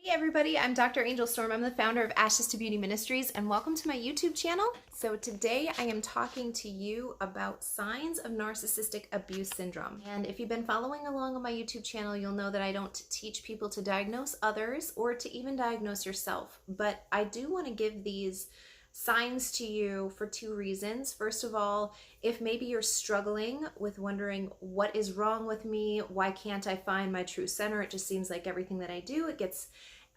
Hey everybody, I'm Dr. Angel Storm. I'm the founder of Ashes to Beauty Ministries, and welcome to my YouTube channel. So today I am talking to you about signs of narcissistic abuse syndrome. And if you've been following along on my YouTube channel, you'll know that I don't teach people to diagnose others or to even diagnose yourself. But I do want to give these signs to you for two reasons. First of all, if maybe you're struggling with wondering what is wrong with me, why can't I find my true center? It just seems like everything that I do, it gets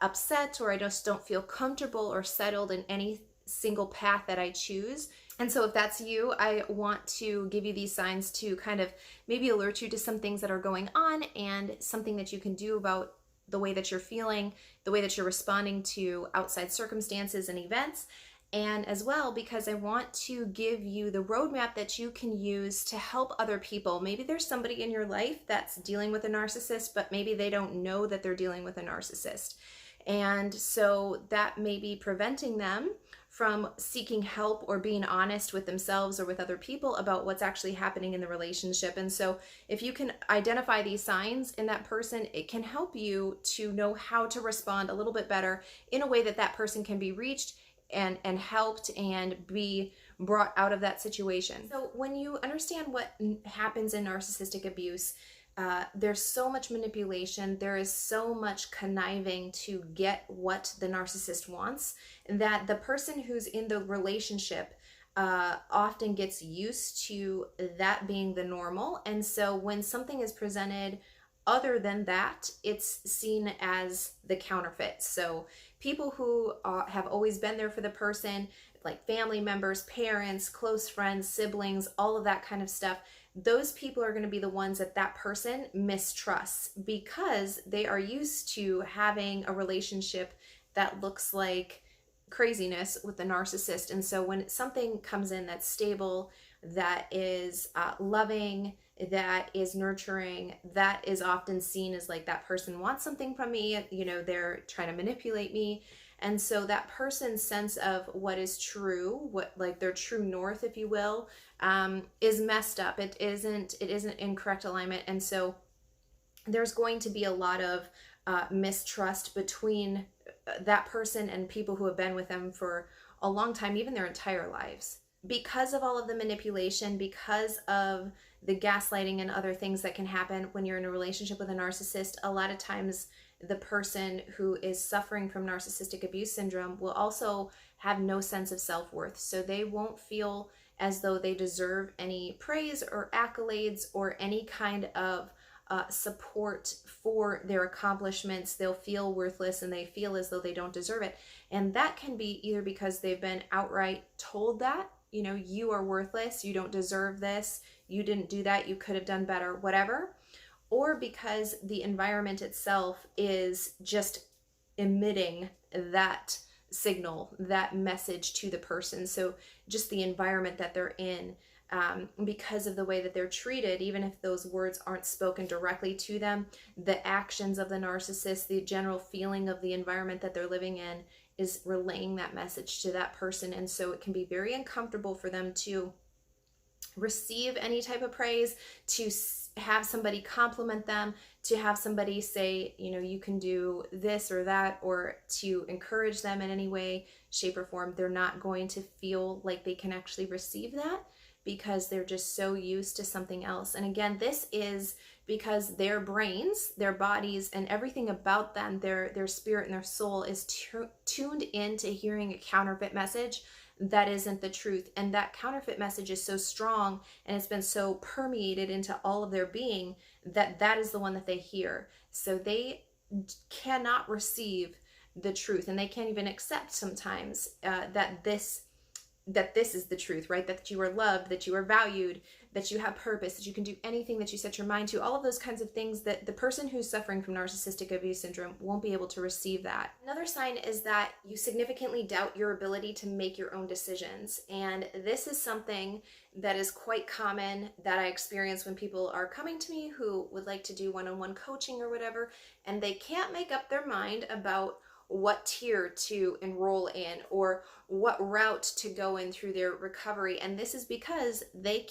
upset, or I just don't feel comfortable or settled in any single path that I choose. And so if that's you, I want to give you these signs to kind of maybe alert you to some things that are going on and something that you can do about the way that you're feeling, the way that you're responding to outside circumstances and events. And as well, because I want to give you the roadmap that you can use to help other people. Maybe there's somebody in your life that's dealing with a narcissist, but maybe they don't know that they're dealing with a narcissist. And so that may be preventing them from seeking help or being honest with themselves or with other people about what's actually happening in the relationship. And so if you can identify these signs in that person, it can help you to know how to respond a little bit better in a way that that person can be reached and helped and be brought out of that situation. So when you understand what happens in narcissistic abuse, there's so much manipulation, there is so much conniving to get what the narcissist wants, that the person who's in the relationship often gets used to that being the normal. And so when something is presented other than that, it's seen as the counterfeit. So people who have always been there for the person, like family members, parents, close friends, siblings, all of that kind of stuff, those people are going to be the ones that that person mistrusts because they are used to having a relationship that looks like craziness with the narcissist. And so when something comes in that's stable, that is loving, that is nurturing, that is often seen as like that person wants something from me, you know, they're trying to manipulate me. And so that person's sense of what is true, what like their true north, if you will, is messed up. It isn't in correct alignment. And so there's going to be a lot of mistrust between that person and people who have been with them for a long time, even their entire lives. Because of all of the manipulation, because of the gaslighting and other things that can happen when you're in a relationship with a narcissist, a lot of times the person who is suffering from narcissistic abuse syndrome will also have no sense of self-worth. So they won't feel as though they deserve any praise or accolades or any kind of support for their accomplishments. They'll feel worthless and they feel as though they don't deserve it. And that can be either because they've been outright told that, you know, you are worthless, you don't deserve this, you didn't do that, you could have done better, whatever. Or because the environment itself is just emitting that signal, that message to the person. So just the environment that they're in, because of the way that they're treated, even if those words aren't spoken directly to them, the actions of the narcissist, the general feeling of the environment that they're living in is relaying that message to that person. And so it can be very uncomfortable for them to receive any type of praise, to have somebody compliment them, to have somebody say, you know, you can do this or that, or to encourage them in any way, shape, or form. They're not going to feel like they can actually receive that because they're just so used to something else. And again, this is because their brains, their bodies, and everything about them, their spirit and their soul is tuned into hearing a counterfeit message that isn't the truth. And that counterfeit message is so strong and it's been so permeated into all of their being that that is the one that they hear. So they cannot receive the truth, and they can't even accept sometimes that this is the truth, right? That you are loved, that you are valued, that you have purpose, that you can do anything that you set your mind to, all of those kinds of things, that the person who's suffering from narcissistic abuse syndrome won't be able to receive that. Another sign is that you significantly doubt your ability to make your own decisions. And this is something that is quite common that I experience when people are coming to me who would like to do one-on-one coaching or whatever, and they can't make up their mind about what tier to enroll in or what route to go in through their recovery. And this is because they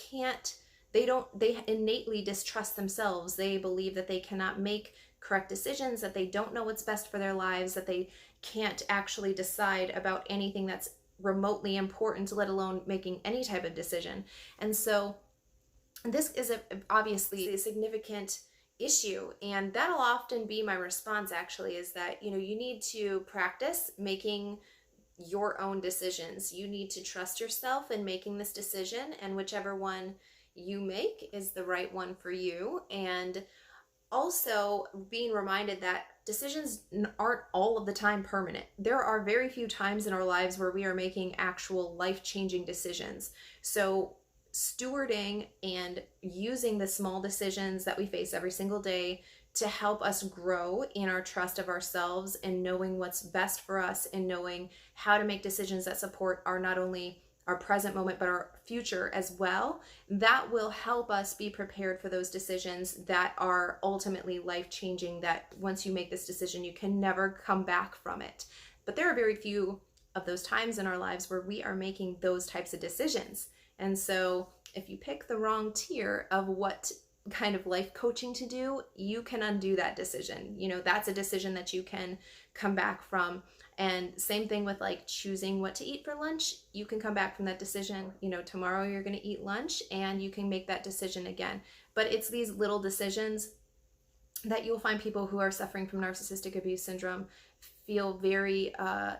innately distrust themselves. They believe that they cannot make correct decisions, that they don't know what's best for their lives, that they can't actually decide about anything that's remotely important, let alone making any type of decision. And so this is obviously a significant issue, and that'll often be my response, actually, is that, you need to practice making your own decisions. You need to trust yourself in making this decision, and whichever one you make is the right one for you. And also being reminded that decisions aren't all of the time permanent. There are very few times in our lives where we are making actual life-changing decisions. So stewarding and using the small decisions that we face every single day to help us grow in our trust of ourselves and knowing what's best for us and knowing how to make decisions that support our, not only our present moment, but our future as well, that will help us be prepared for those decisions that are ultimately life-changing, that once you make this decision, you can never come back from it. But there are very few of those times in our lives where we are making those types of decisions. And so if you pick the wrong tier of what kind of life coaching to do, you can undo that decision. That's a decision that you can come back from. And same thing with like choosing what to eat for lunch. You can come back from that decision. Tomorrow you're going to eat lunch and you can make that decision again. But it's these little decisions that you'll find people who are suffering from narcissistic abuse syndrome feel very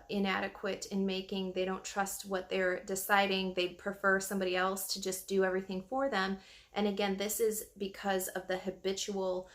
inadequate in making. They don't trust what they're deciding. They prefer somebody else to just do everything for them. And again, this is because of the habitual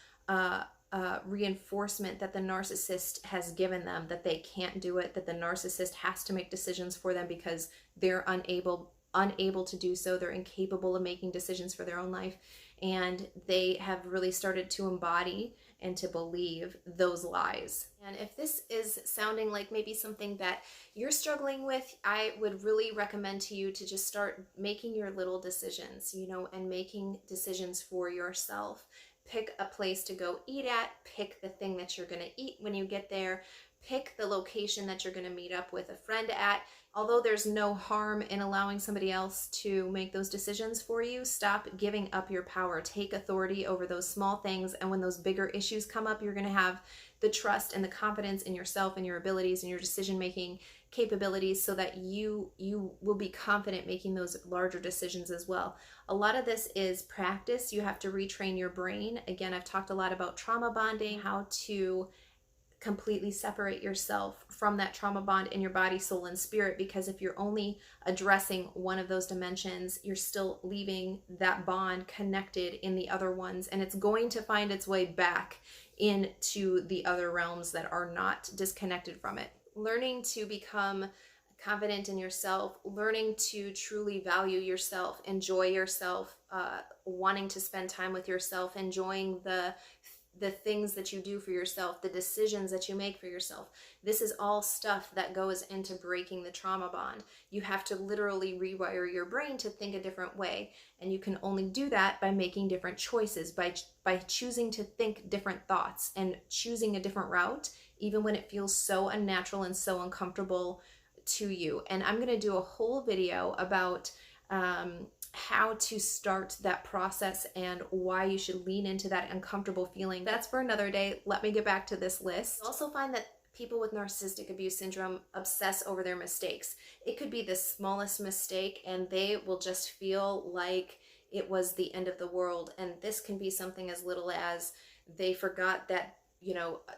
reinforcement that the narcissist has given them, that they can't do it, that the narcissist has to make decisions for them because they're unable to do so. They're incapable of making decisions for their own life. And they have really started to embody and to believe those lies. And if this is sounding like maybe something that you're struggling with, I would really recommend to you to just start making your little decisions, and making decisions for yourself. Pick a place to go eat at, pick the thing that you're going to eat when you get there, pick the location that you're going to meet up with a friend at. Although there's no harm in allowing somebody else to make those decisions for you, stop giving up your power. Take authority over those small things, and when those bigger issues come up, you're going to have the trust and the confidence in yourself and your abilities and your decision-making capabilities so that you will be confident making those larger decisions as well. A lot of this is practice. You have to retrain your brain. Again, I've talked a lot about trauma bonding, how to completely separate yourself from that trauma bond in your body, soul, and spirit, because if you're only addressing one of those dimensions, you're still leaving that bond connected in the other ones, and it's going to find its way back into the other realms that are not disconnected from it. Learning to become confident in yourself, learning to truly value yourself, enjoy yourself, wanting to spend time with yourself, enjoying the things that you do for yourself, the decisions that you make for yourself. This is all stuff that goes into breaking the trauma bond. You have to literally rewire your brain to think a different way. And you can only do that by making different choices, by choosing to think different thoughts and choosing a different route, even when it feels so unnatural and so uncomfortable to you. And I'm going to do a whole video about how to start that process and why you should lean into that uncomfortable feeling. That's for another day. Let me get back to this list. You'll also find that people with narcissistic abuse syndrome obsess over their mistakes. It could be the smallest mistake and they will just feel like it was the end of the world. And this can be something as little as they forgot that,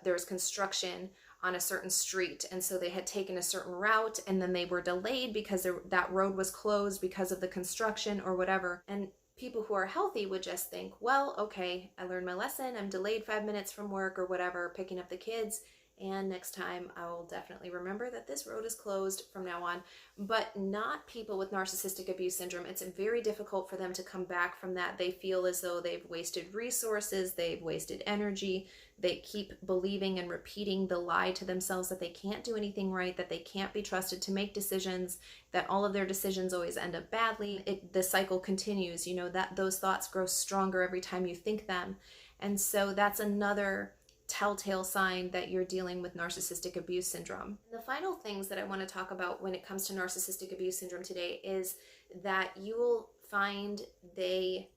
there was construction on a certain street, and so they had taken a certain route, and then they were delayed because that road was closed because of the construction or whatever. And people who are healthy would just think, well, okay, I learned my lesson, I'm delayed 5 minutes from work or whatever, picking up the kids, and next time I will definitely remember that this road is closed from now on. But not people with narcissistic abuse syndrome. It's very difficult for them to come back from that. They feel as though they've wasted resources, they've wasted energy. They keep believing and repeating the lie to themselves that they can't do anything right, that they can't be trusted to make decisions, that all of their decisions always end up badly. The cycle continues, that those thoughts grow stronger every time you think them. And so that's another telltale sign that you're dealing with narcissistic abuse syndrome. And the final things that I want to talk about when it comes to narcissistic abuse syndrome today is that you will find they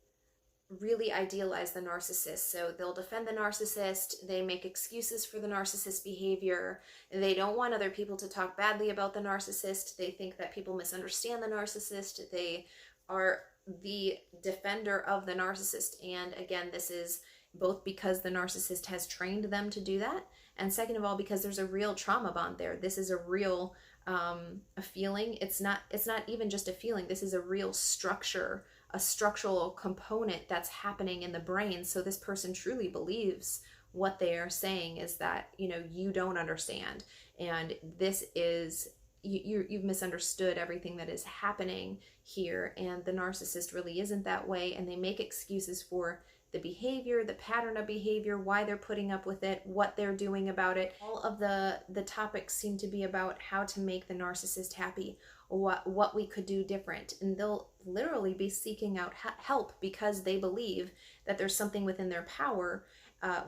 really idealize the narcissist. So they'll defend the narcissist, they make excuses for the narcissist behavior, they don't want other people to talk badly about the narcissist, they think that people misunderstand the narcissist, they are the defender of the narcissist. And again, this is both because the narcissist has trained them to do that, and second of all, because there's a real trauma bond there. This is a real a feeling. It's not even just a feeling. This is a real structure, a structural component that's happening in the brain. So this person truly believes what they are saying is that, you don't understand, and this is you've misunderstood everything that is happening here, and the narcissist really isn't that way, and they make excuses for the behavior, the pattern of behavior, why they're putting up with it, what they're doing about it. All of the topics seem to be about how to make the narcissist happy, what we could do different. And they'll literally be seeking out help because they believe that there's something within their power,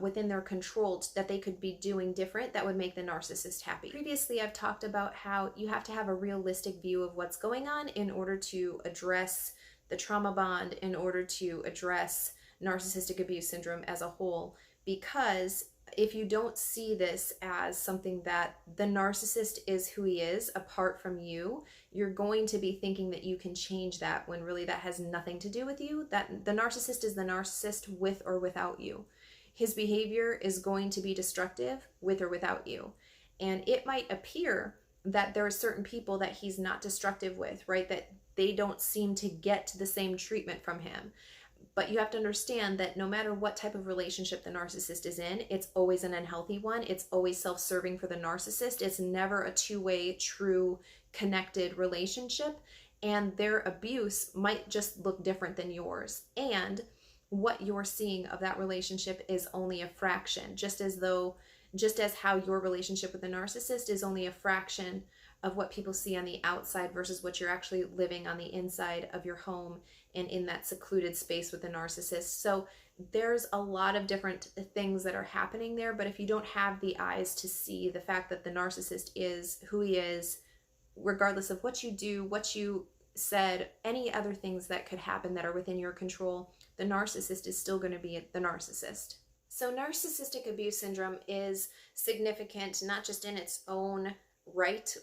within their control, that they could be doing different that would make the narcissist happy. Previously, I've talked about how you have to have a realistic view of what's going on in order to address the trauma bond, in order to address narcissistic abuse syndrome as a whole. Because if you don't see this as something that the narcissist is who he is apart from you, you're going to be thinking that you can change that, when really that has nothing to do with you. That the narcissist is the narcissist with or without you. His behavior is going to be destructive with or without you. And it might appear that there are certain people that he's not destructive with, right? That they don't seem to get the same treatment from him. But you have to understand that no matter what type of relationship the narcissist is in, it's always an unhealthy one. It's always self-serving for the narcissist. It's never a two-way, true, connected relationship. And their abuse might just look different than yours. And what you're seeing of that relationship is only a fraction, just as how your relationship with the narcissist is only a fraction of what people see on the outside versus what you're actually living on the inside of your home and in that secluded space with the narcissist. So there's a lot of different things that are happening there, but if you don't have the eyes to see the fact that the narcissist is who he is, regardless of what you do, what you said, any other things that could happen that are within your control, the narcissist is still going to be the narcissist. So narcissistic abuse syndrome is significant, not just in its own right.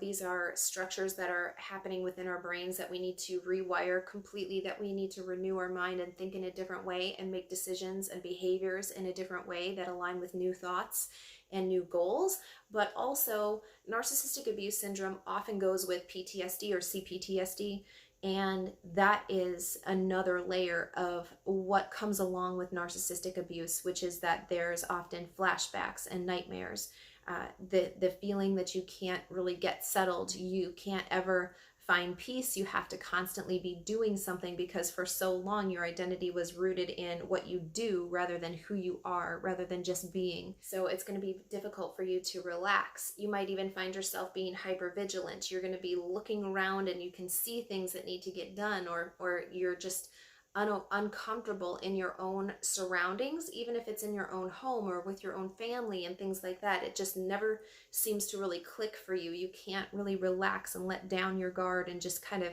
These are structures that are happening within our brains that we need to rewire completely, that we need to renew our mind and think in a different way and make decisions and behaviors in a different way that align with new thoughts and new goals. But also, narcissistic abuse syndrome often goes with PTSD or CPTSD, and that is another layer of what comes along with narcissistic abuse, which is that there's often flashbacks and nightmares. The feeling that you can't really get settled, you can't ever find peace, you have to constantly be doing something because for so long your identity was rooted in what you do rather than who you are, rather than just being. So it's going to be difficult for you to relax. You might even find yourself being hypervigilant. You're going to be looking around and you can see things that need to get done, or you're just uncomfortable in your own surroundings, even if it's in your own home or with your own family and things like that. It just never seems to really click for you. You can't really relax and let down your guard and just kind of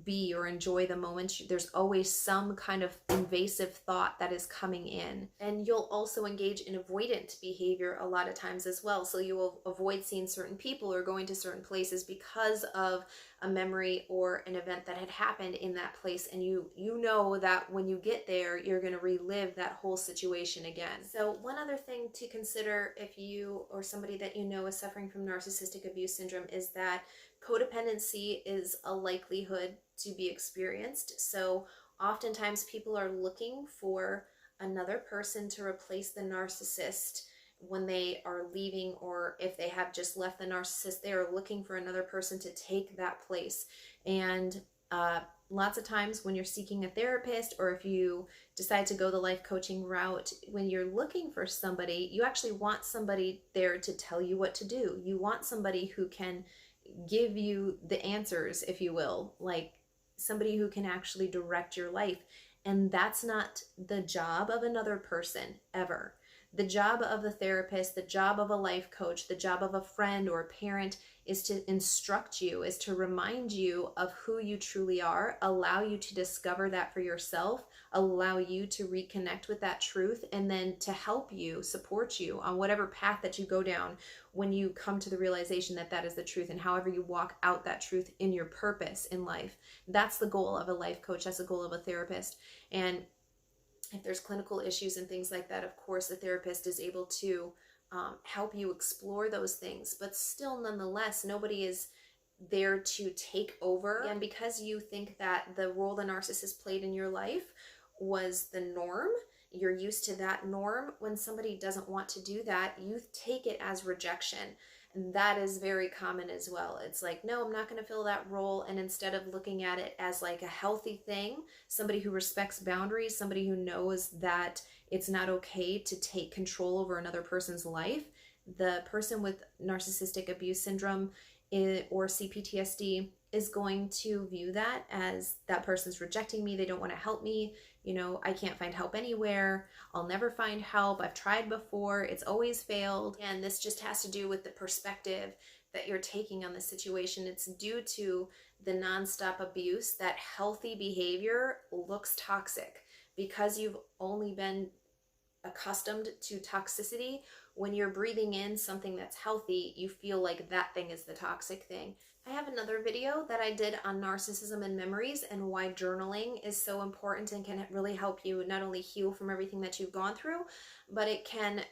be or enjoy the moment. There's always some kind of invasive thought that is coming in. And you'll also engage in avoidant behavior a lot of times as well. So you will avoid seeing certain people or going to certain places because of a memory or an event that had happened in that place, and you know that when you get there you're going to relive that whole situation again. So one other thing to consider if you or somebody that you know is suffering from narcissistic abuse syndrome is that codependency is a likelihood to be experienced. So oftentimes people are looking for another person to replace the narcissist when they are leaving, or if they have just left the narcissist, they are looking for another person to take that place. And lots of times when you're seeking a therapist, or if you decide to go the life coaching route, when you're looking for somebody, you actually want somebody there to tell you what to do. You want somebody who can give you the answers, if you will, like somebody who can actually direct your life. And that's not the job of another person ever. The job of the therapist, the job of a life coach, the job of a friend or a parent is to instruct you, is to remind you of who you truly are, allow you to discover that for yourself, allow you to reconnect with that truth, and then to help you, support you on whatever path that you go down when you come to the realization that that is the truth, and however you walk out that truth in your purpose in life. That's the goal of a life coach. That's the goal of a therapist. And if there's clinical issues and things like that, of course, the therapist is able to help you explore those things. But still, nonetheless, nobody is there to take over. And because you think that the role the narcissist played in your life was the norm, you're used to that norm, when somebody doesn't want to do that, you take it as rejection. And that is very common as well. It's like, no, I'm not going to fill that role. And instead of looking at it as like a healthy thing, somebody who respects boundaries, somebody who knows that it's not okay to take control over another person's life, the person with narcissistic abuse syndrome or CPTSD is going to view that as, that person's rejecting me, they don't want to help me, you know, I can't find help anywhere, I'll never find help, I've tried before, it's always failed. And this just has to do with the perspective that you're taking on the situation. It's due to the nonstop abuse that healthy behavior looks toxic, because you've only been accustomed to toxicity. When you're breathing in something that's healthy, you feel like that thing is the toxic thing. I have another video that I did on narcissism and memories and why journaling is so important and can really help you not only heal from everything that you've gone through, but it can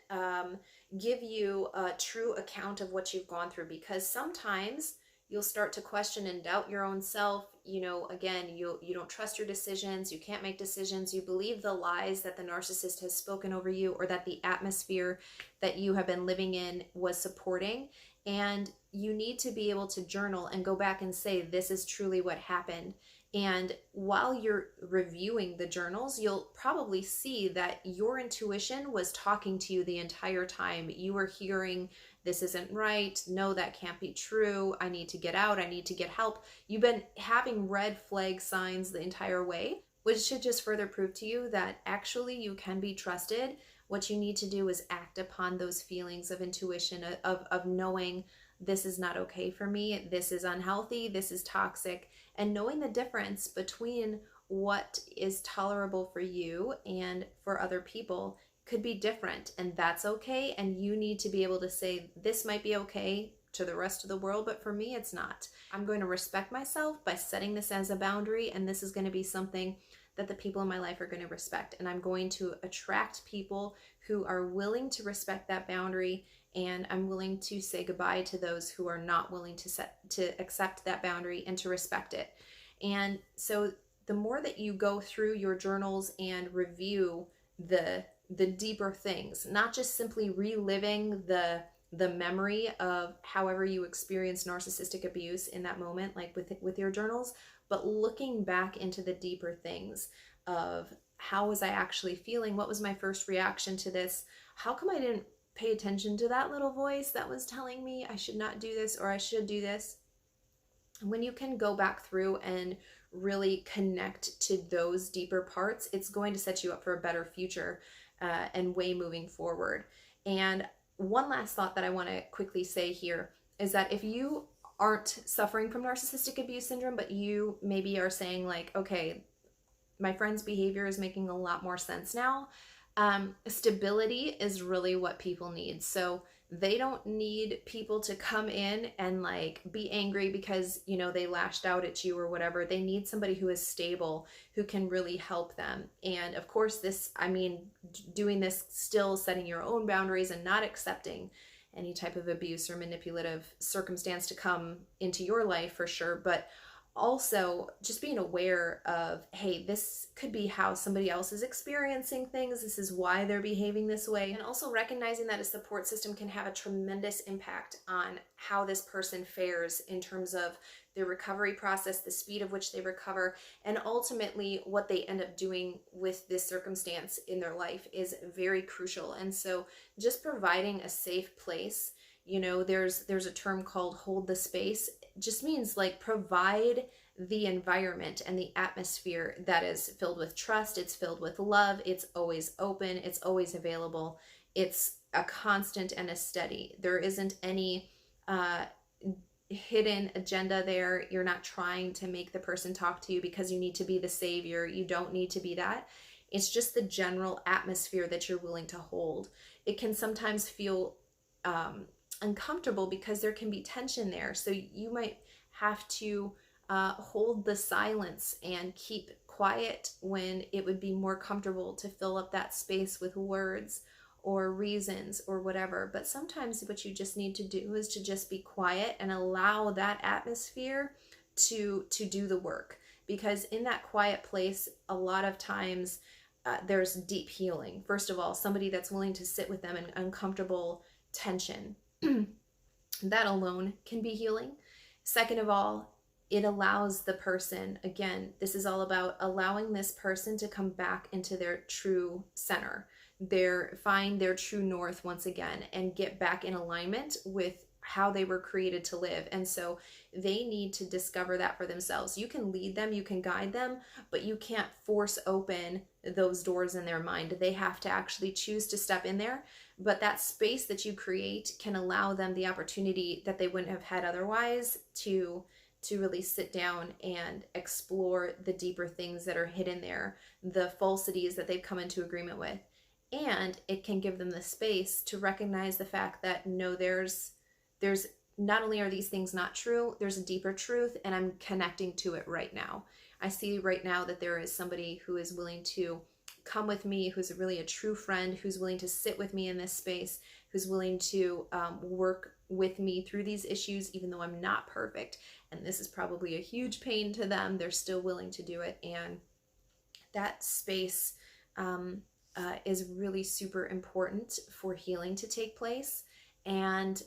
give you a true account of what you've gone through. Because sometimes you'll start to question and doubt your own self. You know, again, you don't trust your decisions, you can't make decisions, you believe the lies that the narcissist has spoken over you, or that the atmosphere that you have been living in was supporting. And you need to be able to journal and go back and say, this is truly what happened. And while you're reviewing the journals, you'll probably see that your intuition was talking to you the entire time. You were hearing, this isn't right, no, that can't be true, I need to get out, I need to get help. You've been having red flag signs the entire way, which should just further prove to you that actually you can be trusted. What you need to do is act upon those feelings of intuition, of knowing, this is not okay for me, this is unhealthy, this is toxic, and knowing the difference between what is tolerable for you and for other people could be different, and that's okay. And you need to be able to say, this might be okay to the rest of the world, but for me, it's not. I'm going to respect myself by setting this as a boundary, and this is going to be something that the people in my life are going to respect. And I'm going to attract people who are willing to respect that boundary, and I'm willing to say goodbye to those who are not willing to accept that boundary and to respect it. And so the more that you go through your journals and review the deeper things, not just simply reliving the memory of however you experienced narcissistic abuse in that moment, like with your journals, but looking back into the deeper things of, how was I actually feeling? What was my first reaction to this? How come I didn't pay attention to that little voice that was telling me I should not do this, or I should do this? When you can go back through and really connect to those deeper parts, it's going to set you up for a better future and way moving forward. And one last thought that I want to quickly say here is that if you aren't suffering from narcissistic abuse syndrome, but you maybe are saying like, okay, my friend's behavior is making a lot more sense now. Stability is really what people need. So they don't need people to come in and like be angry because, you know, they lashed out at you or whatever. They need somebody who is stable, who can really help them. And of course, this, I mean, doing this, still setting your own boundaries and not accepting any type of abuse or manipulative circumstance to come into your life, for sure. But also just being aware of, hey, this could be how somebody else is experiencing things. This is why they're behaving this way. And also recognizing that a support system can have a tremendous impact on how this person fares in terms of their recovery process, the speed of which they recover, and ultimately what they end up doing with this circumstance in their life is very crucial. And so just providing a safe place, you know, there's a term called hold the space. It just means like provide the environment and the atmosphere that is filled with trust, it's filled with love, it's always open, it's always available. it's a constant and a steady. There isn't any hidden agenda there. You're not trying to make the person talk to you because you need to be the savior. You don't need to be that. It's just the general atmosphere that you're willing to hold. It can sometimes feel uncomfortable because there can be tension there. So you might have to hold the silence and keep quiet when it would be more comfortable to fill up that space with words or reasons or whatever. But sometimes what you just need to do is to just be quiet and allow that atmosphere to do the work. Because in that quiet place, a lot of times there's deep healing. First of all, somebody that's willing to sit with them in uncomfortable tension, that alone can be healing. Second of all, it allows the person, again, this is all about allowing this person to come back into their true center, find their true north once again, and get back in alignment with how they were created to live. And so they need to discover that for themselves. You can lead them, you can guide them, but you can't force open those doors in their mind. They have to actually choose to step in there. But that space that you create can allow them the opportunity that they wouldn't have had otherwise to really sit down and explore the deeper things that are hidden there, the falsities that they've come into agreement with. And it can give them the space to recognize the fact that no, there's not only are these things not true, there's a deeper truth, and I'm connecting to it right now. I see right now that there is somebody who is willing to come with me, who's really a true friend, who's willing to sit with me in this space, who's willing to work with me through these issues, even though I'm not perfect. And this is probably a huge pain to them. They're still willing to do it. And that space is really super important for healing to take place. And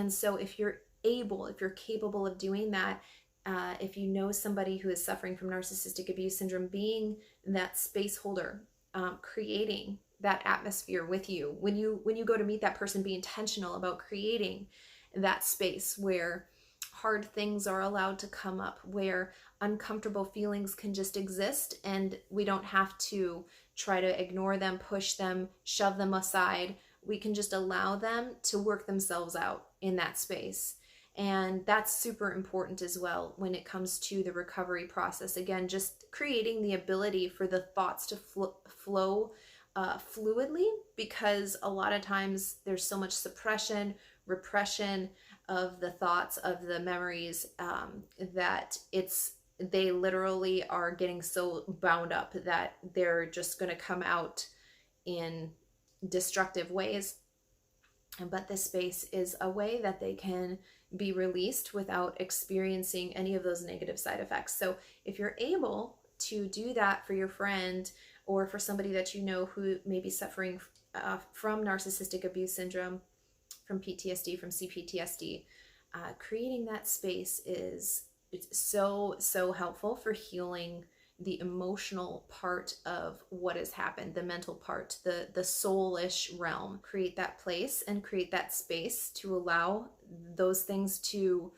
so if you're capable of doing that, if you know somebody who is suffering from narcissistic abuse syndrome, being that space holder, creating that atmosphere with you. When you go to meet that person, be intentional about creating that space where hard things are allowed to come up, where uncomfortable feelings can just exist, and we don't have to try to ignore them, push them, shove them aside. We can just allow them to work themselves out in that space. And that's super important as well when it comes to the recovery process. Again, just creating the ability for the thoughts to flow fluidly, because a lot of times there's so much suppression, repression of the thoughts, of the memories, that they literally are getting so bound up that they're just going to come out in destructive ways. But this space is a way that they can be released without experiencing any of those negative side effects. So if you're able to do that for your friend, or for somebody that you know who may be suffering from narcissistic abuse syndrome, from PTSD, from CPTSD, creating that space it's so helpful for healing the emotional part of what has happened, the mental part, the soulish realm. Create that place and create that space to allow those things to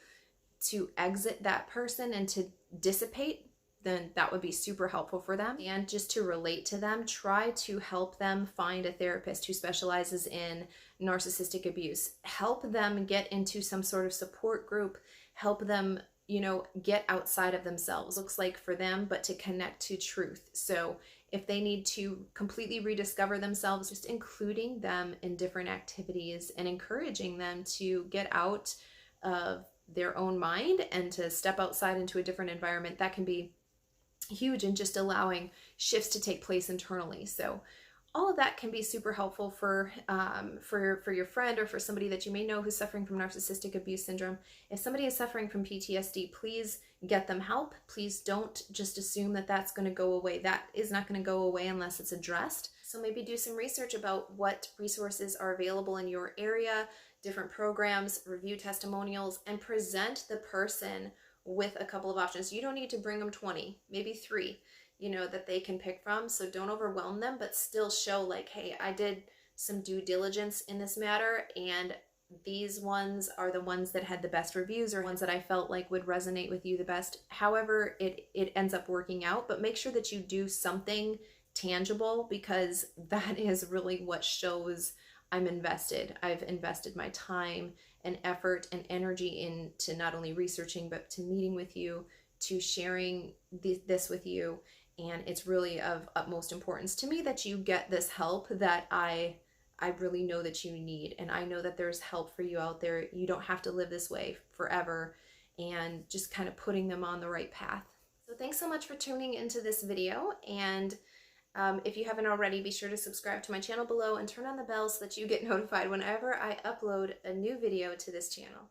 exit that person and to dissipate. Then that would be super helpful for them. And just to relate to them, try to help them find a therapist who specializes in narcissistic abuse. Help them get into some sort of support group. Help them, get outside of themselves. Looks like for them, but to connect to truth. So if they need to completely rediscover themselves, just including them in different activities and encouraging them to get out of their own mind and to step outside into a different environment, that can be huge in just allowing shifts to take place internally. So all of that can be super helpful for your friend, or for somebody that you may know who's suffering from narcissistic abuse syndrome. If somebody is suffering from PTSD, please get them help. Please don't just assume that that's going to go away. That is not going to go away unless it's addressed. So maybe do some research about what resources are available in your area, different programs, review testimonials, and present the person with a couple of options. You don't need to bring them 20, maybe 3, that they can pick from. So don't overwhelm them, but still show like, hey, I did some due diligence in this matter, and these ones are the ones that had the best reviews, or ones that I felt like would resonate with you the best. However it ends up working out, but make sure that you do something tangible, because that is really what shows I'm invested. I've invested my time and effort and energy into not only researching, but to meeting with you, to sharing this with you. And it's really of utmost importance to me that you get this help that I really know that you need. And I know that there's help for you out there. You don't have to live this way forever, and just kind of putting them on the right path. So thanks so much for tuning into this video. And if you haven't already, be sure to subscribe to my channel below and turn on the bell so that you get notified whenever I upload a new video to this channel.